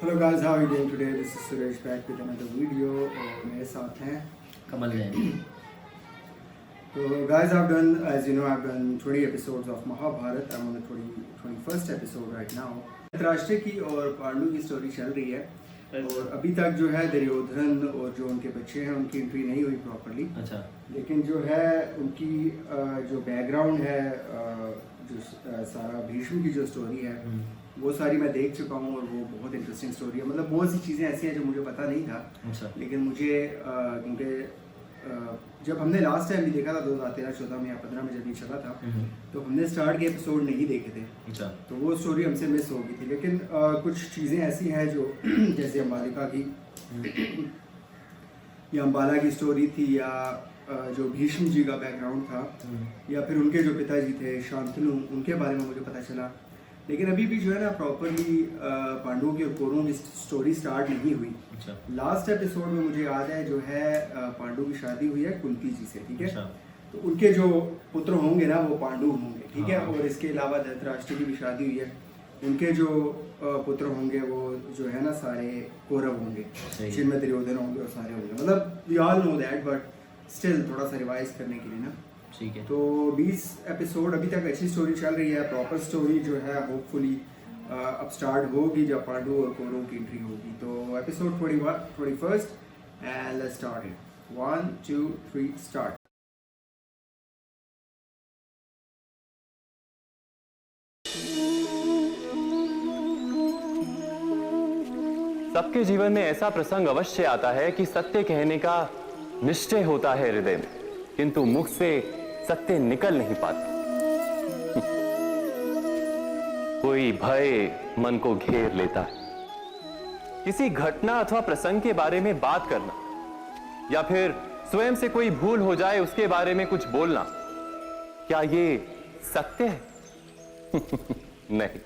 Hello guys, how are you doing today? This is Suresh back with another video और मेरे साथ हैं कमल Jain. So guys, as you know, I've done 20 episodes of Mahabharata. I'm on the 21st episode right now. Dhritarashtra की और पांडु की story चल रही है और अभी तक जो है दुर्योधन और जो उनके बच्चे हैं उनकी एंट्री नहीं हुई प्रॉपरली। अच्छा। लेकिन जो है उनकी जो बैकग्राउंड है, जो सारा भीष्म की जो स्टोरी है वो सारी मैं देख चुका हूँ और वो बहुत इंटरेस्टिंग स्टोरी है। मतलब बहुत सी चीज़ें ऐसी हैं जो मुझे पता नहीं था। अच्छा। लेकिन मुझे क्योंकि जब हमने लास्ट टाइम भी देखा था 2013-14 में या 15 में जब ये चला था तो हमने स्टार्ट के एपिसोड नहीं देखे थे। अच्छा। तो वो स्टोरी हमसे मिस हो गई थी। लेकिन कुछ चीज़ें ऐसी हैं जो जैसे अंबालिका की या अंबाला की स्टोरी थी या जो भीष्म जी का बैकग्राउंड था या फिर उनके जो पिताजी थे शांतनु, उनके बारे में मुझे पता चला। लेकिन अभी भी जो है ना प्रॉपरली पांडवों की और कौरवों की स्टोरी स्टार्ट नहीं हुई। अच्छा। लास्ट एपिसोड में मुझे याद है जो है पांडु की शादी हुई है कुंती जी से, ठीक है। अच्छा। तो उनके जो पुत्र होंगे ना वो पांडु होंगे, ठीक है। हाँ। और इसके अलावा धृतराष्ट्र की भी शादी हुई है, उनके जो पुत्र होंगे वो जो है ना सारे कौरव होंगे, जिनमें दुर्योधन होंगे और सारे होंगे। मतलब we all know that, but still थोड़ा सा रिवाइज करने के लिए ना। ठीक है। तो 20 एपिसोड अभी तक अच्छी स्टोरी चल रही है। प्रॉपर स्टोरी जो है होपफुली अब स्टार्ट होगी जब पांडु और कौरव की एंट्री होगी। तो episode 21 and let's start it. 1 2 3 start. सबके जीवन में ऐसा प्रसंग अवश्य आता है कि सत्य कहने का निश्चय होता है हृदय में, किंतु मुख से सत्य निकल नहीं पाता। कोई भय मन को घेर लेता है। किसी घटना अथवा प्रसंग के बारे में बात करना या फिर स्वयं से कोई भूल हो जाए उसके बारे में कुछ बोलना, क्या ये सत्य है? नहीं,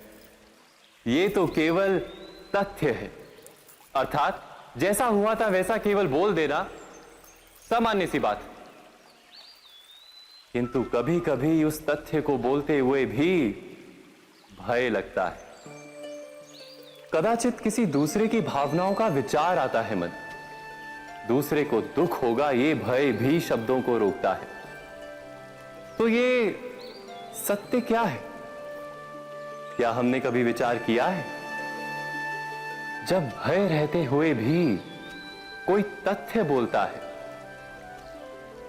ये तो केवल तथ्य है। अर्थात जैसा हुआ था वैसा केवल बोल देना सामान्य सी बात है। किंतु कभी कभी उस तथ्य को बोलते हुए भी भय लगता है। कदाचित किसी दूसरे की भावनाओं का विचार आता है मन, दूसरे को दुख होगा ये भय भी शब्दों को रोकता है। तो ये सत्य क्या है? क्या हमने कभी विचार किया है? जब भय रहते हुए भी कोई तथ्य बोलता है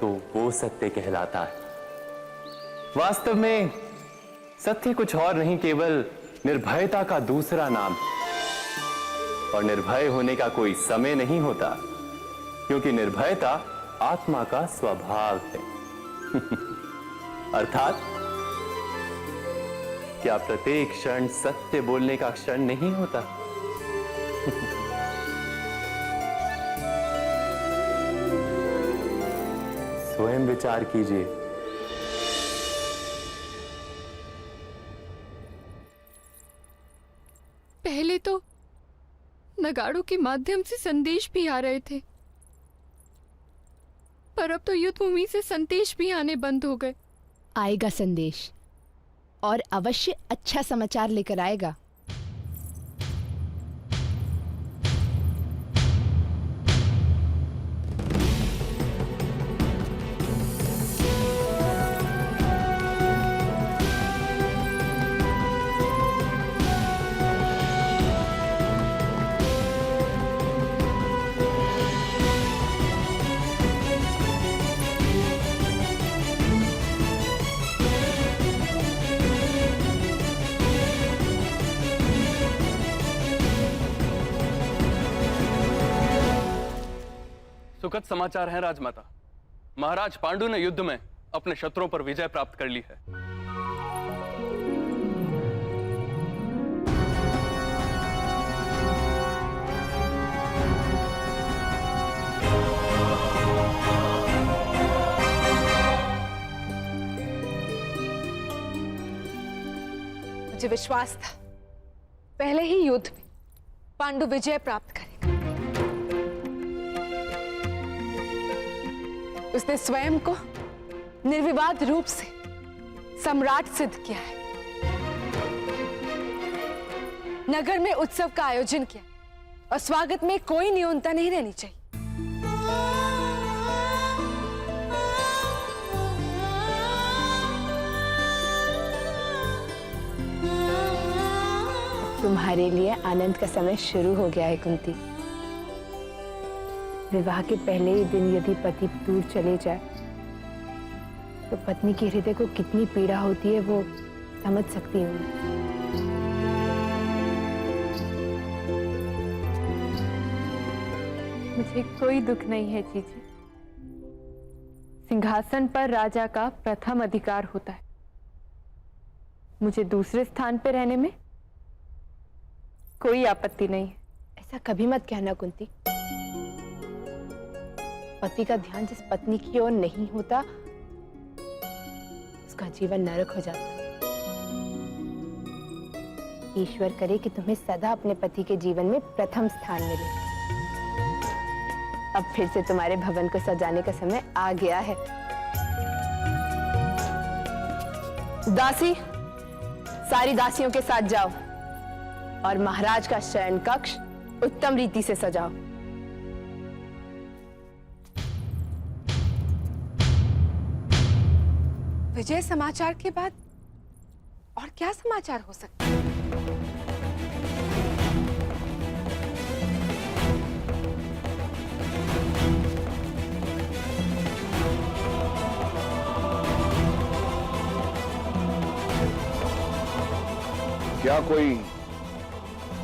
तो वो सत्य कहलाता है। वास्तव में सत्य कुछ और नहीं, केवल निर्भयता का दूसरा नाम है। और निर्भय होने का कोई समय नहीं होता, क्योंकि निर्भयता आत्मा का स्वभाव है। अर्थात क्या प्रत्येक क्षण सत्य बोलने का क्षण नहीं होता? स्वयं विचार कीजिए। पहले तो नगाड़ों के माध्यम से संदेश भी आ रहे थे, पर अब तो युद्ध भूमि से संदेश भी आने बंद हो गए। आएगा संदेश, और अवश्य अच्छा समाचार लेकर आएगा। सुखद समाचार है राजमाता। महाराज पांडु ने युद्ध में अपने शत्रुओं पर विजय प्राप्त कर ली है। मुझे विश्वास था पहले ही युद्ध में पांडु विजय प्राप्त करेगा। उसने स्वयं को निर्विवाद रूप से सम्राट सिद्ध किया है। नगर में उत्सव का आयोजन किया, और स्वागत में कोई न्यूनता नहीं रहनी चाहिए। तुम्हारे लिए आनंद का समय शुरू हो गया है कुंती। विवाह के पहले ही दिन यदि पति दूर चले जाए तो पत्नी के हृदय को कितनी पीड़ा होती है वो समझ सकती हूँ। मुझे कोई दुख नहीं है जीजी। सिंहासन पर राजा का प्रथम अधिकार होता है। मुझे दूसरे स्थान पर रहने में कोई आपत्ति नहीं है। ऐसा कभी मत कहना कुंती। पति का ध्यान जिस पत्नी की ओर नहीं होता उसका जीवन नरक हो जाता है। ईश्वर करे कि तुम्हें सदा अपने पति के जीवन में प्रथम स्थान मिले। अब फिर से तुम्हारे भवन को सजाने का समय आ गया है। दासी, सारी दासियों के साथ जाओ और महाराज का शयन कक्ष उत्तम रीति से सजाओ। विजय समाचार के बाद और क्या समाचार हो सकता है? क्या कोई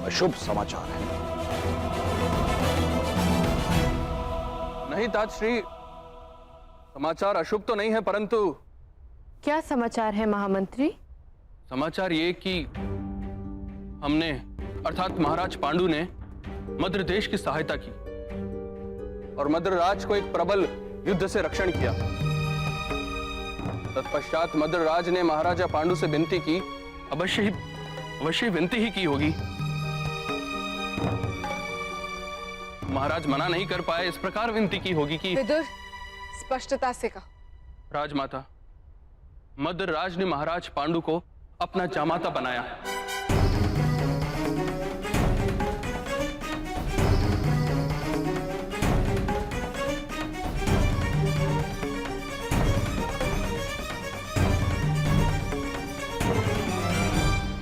अशुभ समाचार है? नहीं ताजश्री, समाचार अशुभ तो नहीं है, परंतु क्या समाचार है महामंत्री? समाचार ये कि हमने अर्थात महाराज पांडु ने मद्र देश की सहायता की और मद्र राज को एक प्रबल युद्ध से रक्षण किया। तत्पश्चात मद्र राज ने महाराजा पांडु से विनती की, अवश्य विनती ही की होगी। महाराज मना नहीं कर पाए, इस प्रकार विनती की होगी कि विदुर, स्पष्टता से कहो। राजमाता, मद्र राज ने महाराज पांडु को अपना जामाता बनाया।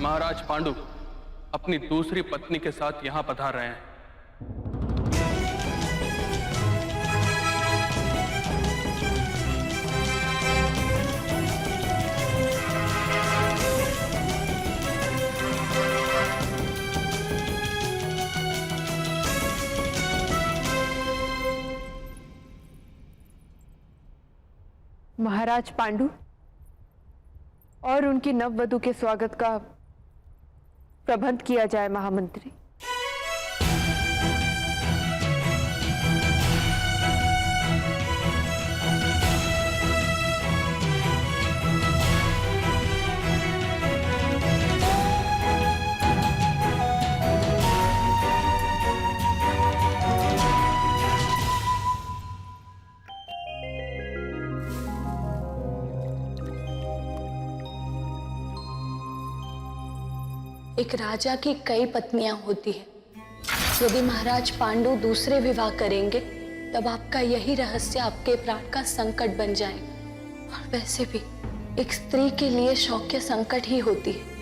महाराज पांडु अपनी दूसरी पत्नी के साथ यहां पधार रहे हैं। महाराज पांडु और उनकी नववधु के स्वागत का प्रबंध किया जाए महामंत्री। एक राजा की कई पत्नियां होती हैं। यदि महाराज पांडु दूसरे विवाह करेंगे तब आपका यही रहस्य आपके प्राण का संकट बन जाएगा। और वैसे भी एक स्त्री के लिए शौक्य संकट ही होती है।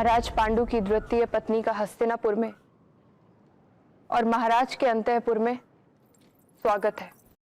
महाराज पांडु की द्वितीय पत्नी का हस्तिनापुर में और महाराज के अंतःपुर में स्वागत है।